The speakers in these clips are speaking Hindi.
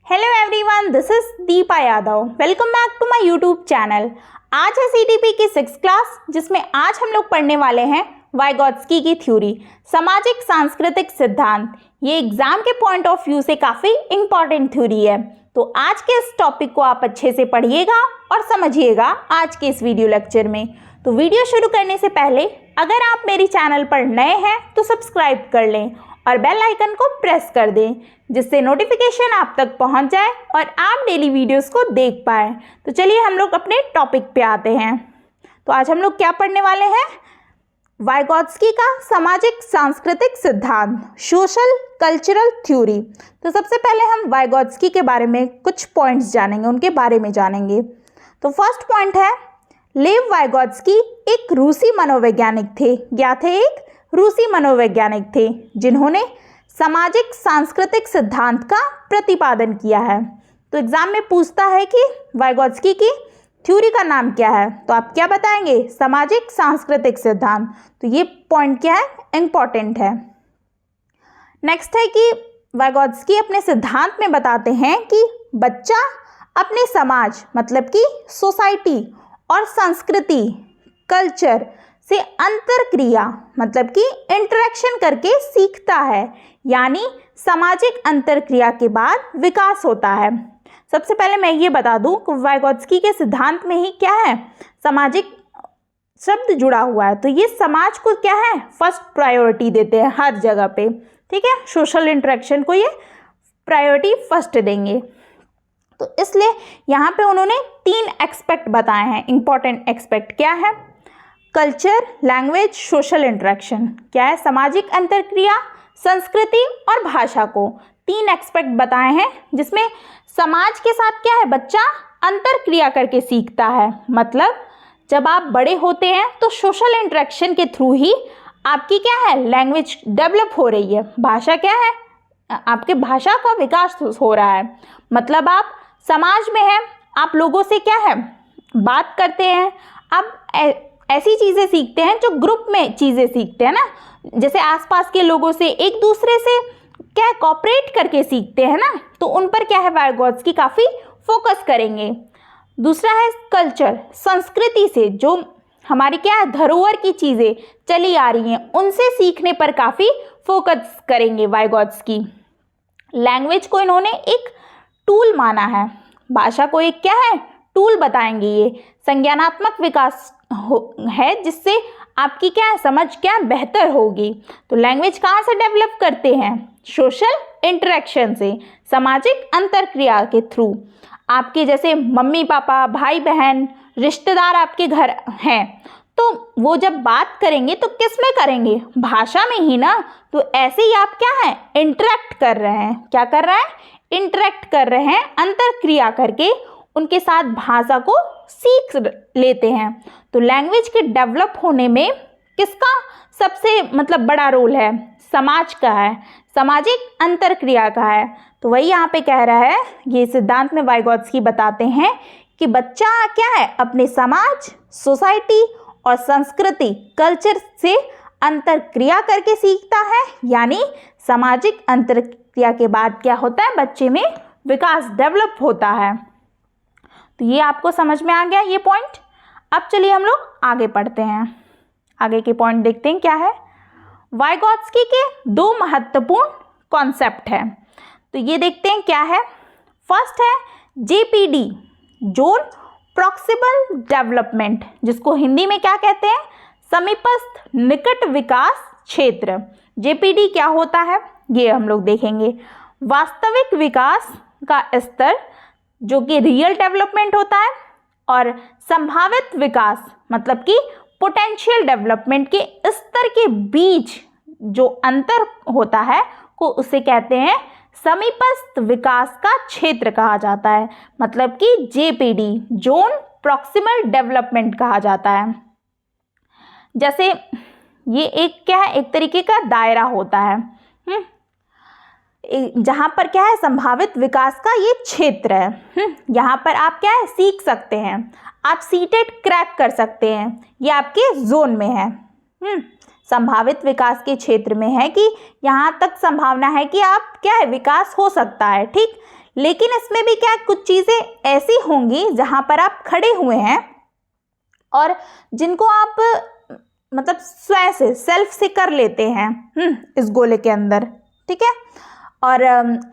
Hello everyone, this is Deepa Yadav. Welcome back to my YouTube channel. आज है सीटीपी की 6th क्लास, जिसमें आज हम लोग पढ़ने वाले हैं वाइगोत्स्की की थ्योरी, सामाजिक सांस्कृतिक सिद्धांत। ये एग्जाम के पॉइंट ऑफ व्यू से काफ़ी इंपॉर्टेंट थ्योरी है। तो आज के इस टॉपिक को आप अच्छे से पढ़िएगा और समझिएगा आज के इस वीडियो लेक्चर में। तो वीडियो शुरू करने से पहले अगर आप मेरी चैनल पर नए हैं तो सब्सक्राइब कर लें और बेल आइकन को प्रेस कर दें, जिससे नोटिफिकेशन आप तक पहुंच जाए और आप डेली वीडियोस को देख पाएँ। तो चलिए हम लोग अपने टॉपिक पे आते हैं। तो आज हम लोग क्या पढ़ने वाले हैं? वाइगोत्स्की का सामाजिक सांस्कृतिक सिद्धांत, सोशल कल्चरल थ्योरी। तो सबसे पहले हम वाइगोत्स्की के बारे में कुछ पॉइंट्स जानेंगे, उनके बारे में जानेंगे। तो फर्स्ट पॉइंट है, लेव वाइगोत्स्की एक रूसी मनोवैज्ञानिक थे। क्या थे? एक रूसी मनोवैज्ञानिक थे जिन्होंने सामाजिक सांस्कृतिक सिद्धांत का प्रतिपादन किया है। तो एग्जाम में पूछता है कि वाइगोत्स्की की थ्योरी का नाम क्या है, तो आप क्या बताएंगे? सामाजिक सांस्कृतिक सिद्धांत। तो ये पॉइंट क्या है? इंपॉर्टेंट है। नेक्स्ट है कि वाइगोत्स्की अपने सिद्धांत में बताते हैं कि बच्चा अपने समाज मतलब कि सोसाइटी और संस्कृति कल्चर से अंतरक्रिया मतलब कि इंटरेक्शन करके सीखता है, यानी सामाजिक अंतरक्रिया के बाद विकास होता है। सबसे पहले मैं ये बता दूं कि वाइगोत्स्की के सिद्धांत में ही क्या है? सामाजिक शब्द जुड़ा हुआ है। तो ये समाज को क्या है? फर्स्ट प्रायोरिटी देते हैं हर जगह पे, ठीक है। सोशल इंटरेक्शन को ये प्रायोरिटी फर्स्ट देंगे। तो इसलिए यहाँ पे उन्होंने 3 एक्सपेक्ट बताए हैं, इंपॉर्टेंट एक्सपेक्ट। क्या है? Culture, language, social interaction. क्या है? सामाजिक अंतरक्रिया, संस्कृति और भाषा को 3 एक्सपेक्ट बताए हैं, जिसमें समाज के साथ क्या है? बच्चा अंतरक्रिया करके सीखता है। मतलब जब आप बड़े होते हैं तो सोशल इंटरेक्शन के थ्रू ही आपकी क्या है? लैंग्वेज डेवलप हो रही है। भाषा क्या है? आपके भाषा का विकास हो रहा है। मतलब आप समाज में हैं, आप लोगों से क्या है? बात करते हैं। आप ऐसी चीज़ें सीखते हैं जो ग्रुप में चीज़ें सीखते हैं ना, जैसे आसपास के लोगों से एक दूसरे से क्या कोऑपरेट करके सीखते हैं ना, तो उन पर क्या है? वाइगोत्स्की काफ़ी फोकस करेंगे। दूसरा है कल्चर, संस्कृति से जो हमारी क्या है? धरोहर की चीज़ें चली आ रही हैं, उनसे सीखने पर काफ़ी फोकस करेंगे वाइगोत्स्की। लैंग्वेज को इन्होंने एक टूल माना है। भाषा को एक क्या है? टूल बताएंगे। ये संज्ञानात्मक विकास है, जिससे आपकी क्या है? समझ क्या बेहतर होगी। तो लैंग्वेज कहाँ से डेवलप करते हैं? सोशल इंटरेक्शन से, सामाजिक अंतरक्रिया के थ्रू। आपके जैसे मम्मी पापा, भाई बहन, रिश्तेदार आपके घर हैं, तो वो जब बात करेंगे तो किस में करेंगे? भाषा में ही ना। तो ऐसे ही आप क्या है? इंटरेक्ट कर रहे हैं। क्या कर रहे हैं? इंटरेक्ट कर रहे हैं, अंतरक्रिया करके उनके साथ भाषा को सीख लेते हैं। तो लैंग्वेज के डेवलप होने में किसका सबसे मतलब बड़ा रोल है? समाज का है, सामाजिक अंतरक्रिया का है। तो वही यहाँ पे कह रहा है, ये सिद्धांत में वाइगोत्स्की बताते हैं कि बच्चा क्या है? अपने समाज, सोसाइटी और संस्कृति कल्चर से अंतरक्रिया करके सीखता है, यानी सामाजिक अंतरक्रिया के बाद क्या होता है? बच्चे में विकास डेवलप होता है। तो ये आपको समझ में आ गया ये पॉइंट। अब चलिए हम लोग आगे पढ़ते हैं, आगे के पॉइंट देखते हैं क्या है। वाइगोत्स्की के 2 महत्वपूर्ण कॉन्सेप्ट हैं, तो ये देखते हैं क्या है। फर्स्ट है जेपीडी, जोन प्रॉक्सिमल डेवलपमेंट, जिसको हिंदी में क्या कहते हैं? समीपस्थ निकट विकास क्षेत्र। जेपीडी क्या होता है ये हम लोग देखेंगे। वास्तविक विकास का स्तर जो कि रियल डेवलपमेंट होता है, और संभावित विकास मतलब कि पोटेंशियल डेवलपमेंट के स्तर के बीच जो अंतर होता है को उसे कहते हैं समीपस्थ विकास का क्षेत्र कहा जाता है। मतलब कि जेपीडी, जोन प्रॉक्सिमल डेवलपमेंट कहा जाता है। जैसे ये एक क्या है? एक तरीके का दायरा होता है जहाँ पर क्या है? संभावित विकास का ये क्षेत्र है। यहाँ पर आप क्या है? सीख सकते हैं, आप सीटेट क्रैक कर सकते हैं, ये आपके जोन में है। संभावित विकास के क्षेत्र में है कि यहाँ तक संभावना है कि आप क्या है? विकास हो सकता है, ठीक। लेकिन इसमें भी क्या कुछ चीज़ें ऐसी होंगी जहाँ पर आप खड़े हुए हैं और जिनको आप मतलब स्वयं से सेल्फ से कर लेते हैं इस गोले के अंदर, ठीक है। और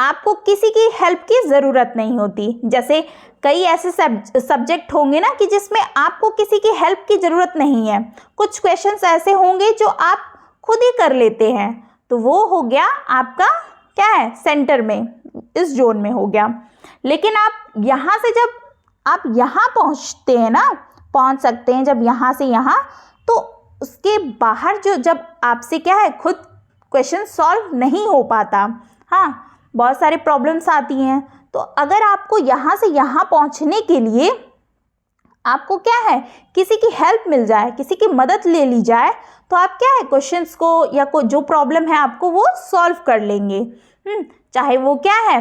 आपको किसी की हेल्प की ज़रूरत नहीं होती। जैसे कई ऐसे सब्जेक्ट होंगे ना कि जिसमें आपको किसी की हेल्प की ज़रूरत नहीं है। कुछ क्वेश्चंस ऐसे होंगे जो आप खुद ही कर लेते हैं, तो वो हो गया आपका क्या है, सेंटर में, इस जोन में हो गया। लेकिन आप यहाँ से जब आप यहाँ पहुँचते हैं ना, पहुँच सकते हैं जब यहाँ से यहाँ, तो उसके बाहर जो जब आपसे क्या है खुद क्वेश्चन सॉल्व नहीं हो पाता, हाँ, बहुत सारे प्रॉब्लम्स आती हैं। तो अगर आपको यहाँ से यहाँ पहुँचने के लिए आपको क्या है किसी की हेल्प मिल जाए, किसी की मदद ले ली जाए, तो आप क्या है क्वेश्चंस को या कोई जो प्रॉब्लम है आपको वो सॉल्व कर लेंगे। चाहे वो क्या है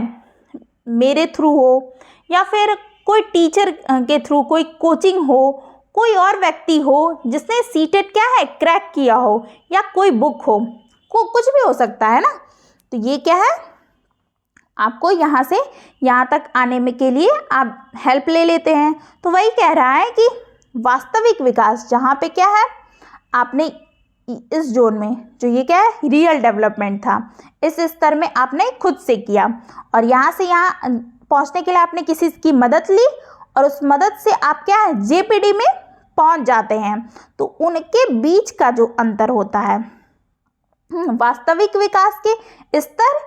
मेरे थ्रू हो या फिर कोई टीचर के थ्रू, कोई कोचिंग हो, कोई और व्यक्ति हो जिसने सीटेट क्या है क्रैक किया हो, या कोई बुक हो, कुछ भी हो सकता है ना। तो ये क्या है आपको यहाँ से यहाँ तक आने में के लिए आप हेल्प ले लेते हैं। तो वही कह रहा है कि वास्तविक विकास जहाँ पे क्या है आपने इस जोन में जो ये क्या है रियल डेवलपमेंट था, इस स्तर में आपने खुद से किया और यहाँ से यहाँ पहुँचने के लिए आपने किसी की मदद ली और उस मदद से आप क्या है जेपीडी में पहुँच जाते हैं। तो उनके बीच का जो अंतर होता है वास्तविक विकास के स्तर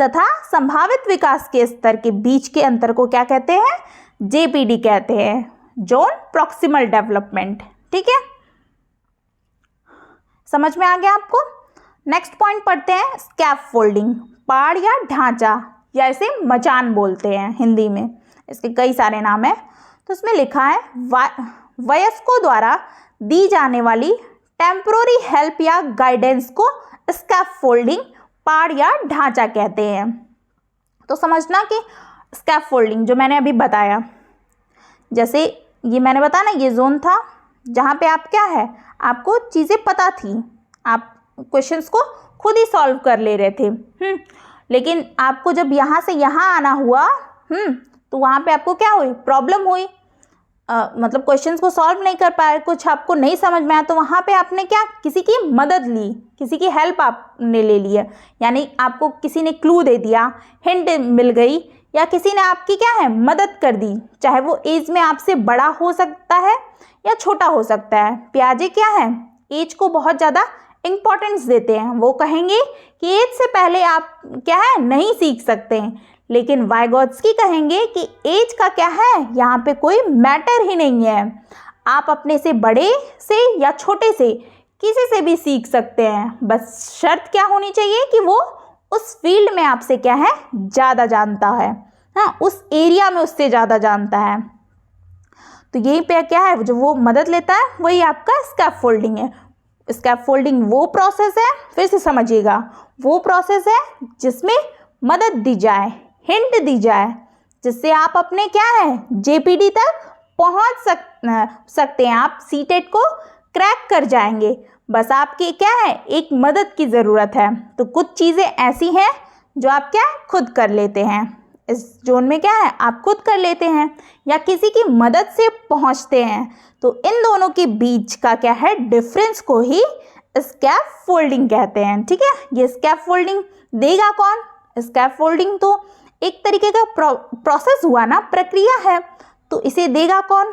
तथा संभावित विकास के स्तर के बीच के अंतर को क्या कहते हैं, जेपीडी कहते हैं, जोन प्रॉक्सिमल डेवलपमेंट। ठीक है, समझ में आ गया आपको। नेक्स्ट पॉइंट पढ़ते हैं, स्कैफोल्डिंग, पाड़ या ढांचा, या इसे मचान बोलते हैं हिंदी में, इसके कई सारे नाम हैं। तो इसमें लिखा है वयस्कों द्वारा दी जाने वाली टेम्पोररी हेल्प या गाइडेंस को स्कैफोल्डिंग, पाड़ या ढांचा कहते हैं। तो समझना कि स्कैफोल्डिंग जो मैंने अभी बताया, जैसे ये मैंने बताया ना, ये जोन था जहाँ पे आप क्या है आपको चीज़ें पता थी, आप क्वेश्चंस को खुद ही सॉल्व कर ले रहे थे। लेकिन आपको जब यहाँ से यहाँ आना हुआ तो वहाँ पे आपको क्या हुई, प्रॉब्लम हुई, मतलब क्वेश्चंस को सॉल्व नहीं कर पाए, कुछ आपको नहीं समझ में आया, तो वहाँ पे आपने क्या किसी की मदद ली, किसी की हेल्प आपने ले ली है। यानी आपको किसी ने क्लू दे दिया, हिंट मिल गई, या किसी ने आपकी क्या है मदद कर दी, चाहे वो एज में आपसे बड़ा हो सकता है या छोटा हो सकता है। पियाजे क्या है एज को बहुत ज़्यादा इम्पोर्टेंस देते हैं, वो कहेंगे कि एज से पहले आप क्या है नहीं सीख सकते हैं, लेकिन वाइगोत्स्की कहेंगे कि एज का क्या है यहाँ पे कोई मैटर ही नहीं है, आप अपने से बड़े से या छोटे से किसी से भी सीख सकते हैं, बस शर्त क्या होनी चाहिए कि वो उस फील्ड में आपसे क्या है ज़्यादा जानता है, हाँ, उस एरिया में उससे ज़्यादा जानता है। तो यहीं पे क्या है जो वो मदद लेता है वही आपका स्कैफोल्डिंग है। स्कैफोल्डिंग वो प्रोसेस है, फिर से समझिएगा, वो प्रोसेस है जिसमें मदद दी जाए, हिंट दी जाए, जिससे आप अपने क्या है जेपीडी तक पहुंच सकते हैं, आप सीटेट को क्रैक कर जाएंगे। बस आपकी क्या है एक मदद की ज़रूरत है। तो कुछ चीज़ें ऐसी हैं जो आप क्या खुद कर लेते हैं, इस जोन में क्या है आप खुद कर लेते हैं या किसी की मदद से पहुंचते हैं। तो इन दोनों के बीच का क्या है डिफरेंस को ही स्कैफोल्डिंग कहते हैं। ठीक है, ये स्कैफोल्डिंग देगा कौन, स्कैफोल्डिंग तो एक तरीके का प्रोसेस हुआ ना, प्रक्रिया है, तो इसे देगा कौन,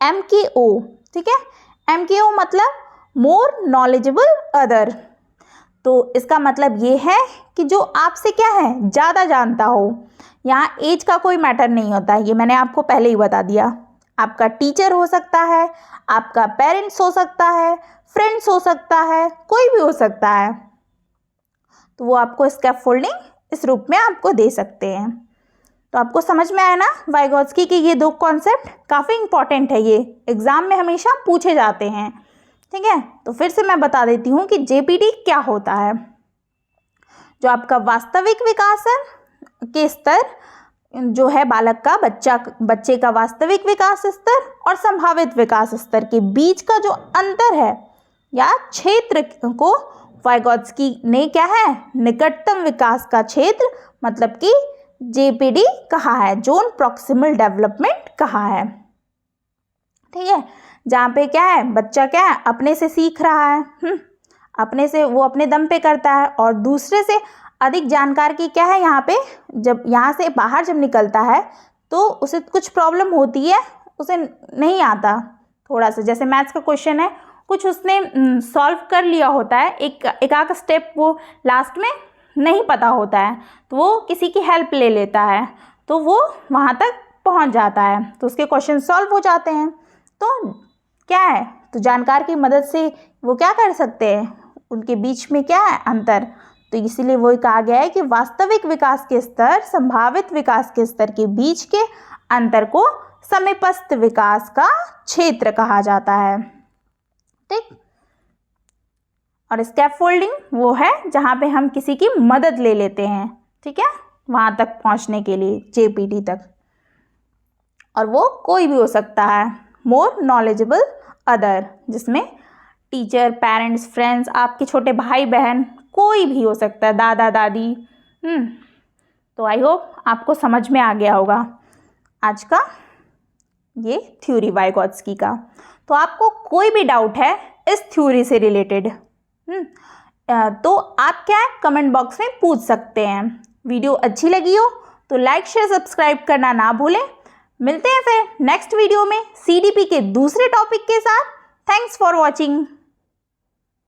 MKO। ठीक है, MKO मतलब मोर नॉलेजेबल अदर। तो इसका मतलब ये है कि जो आपसे क्या है ज़्यादा जानता हो। यहाँ एज का कोई मैटर नहीं होता है, ये मैंने आपको पहले ही बता दिया। आपका टीचर हो सकता है, आपका पेरेंट्स हो सकता है, फ्रेंड्स हो सकता है, कोई भी हो सकता है, तो वो आपको स्कैफोल्डिंग इस रूप में आपको दे सकते हैं। तो आपको समझ में आया ना वाइगोत्स्की के ये दो कॉन्सेप्ट काफ़ी इंपॉर्टेंट है, ये एग्ज़ाम में हमेशा पूछे जाते हैं। ठीक है, तो फिर से मैं बता देती हूँ कि जेपीडी क्या होता है। जो आपका वास्तविक विकास है के स्तर जो है बालक का, बच्चे का वास्तविक विकास स्तर और संभावित विकास स्तर के बीच का जो अंतर है या क्षेत्र को वाइगोत्स्की ने क्या है निकटतम विकास का क्षेत्र मतलब कि JPD कहा है, जोन प्रॉक्सिमल डेवलपमेंट कहा है। ठीक है, जहाँ पे क्या है, बच्चा क्या है, अपने से सीख रहा है, अपने से, वो अपने दम पे करता है, और दूसरे से अधिक जानकार की क्या है यहाँ पे, जब यहाँ से बाहर जब निकलता है तो उसे कुछ प्रॉब्लम होती है, उसे नहीं आता थोड़ा सा, जैसे मैथ्स का क्वेश्चन है, कुछ उसने सॉल्व कर लिया होता है, एक आध स्टेप वो लास्ट में नहीं पता होता है, तो वो किसी की हेल्प ले लेता है, तो वो वहाँ तक पहुँच जाता है, तो उसके क्वेश्चन सॉल्व हो जाते हैं। तो क्या है, तो जानकार की मदद से वो क्या कर सकते हैं, उनके बीच में क्या है, अंतर। तो इसीलिए वो कहा गया है कि वास्तविक विकास के स्तर संभावित विकास के स्तर के बीच के अंतर को समीपस्थ विकास का क्षेत्र कहा जाता है। ठीक, और स्कैफोल्डिंग वो है जहाँ पे हम किसी की मदद ले लेते हैं, ठीक है, वहाँ तक पहुँचने के लिए, JPD तक, और वो कोई भी हो सकता है, मोर नॉलेजेबल अदर, जिसमें टीचर, पेरेंट्स, फ्रेंड्स, आपके छोटे भाई बहन, कोई भी हो सकता है, दादा दादी। तो आई होप आपको समझ में आ गया होगा आज का ये थ्योरी वाइगॉत्स्की का। तो आपको कोई भी डाउट है इस थ्योरी से रिलेटेड, तो आप क्या है, कमेंट बॉक्स में पूछ सकते हैं। वीडियो अच्छी लगी हो तो लाइक शेयर सब्सक्राइब करना ना भूलें। मिलते हैं फिर नेक्स्ट वीडियो में CDP के दूसरे टॉपिक के साथ। Thanks for watching.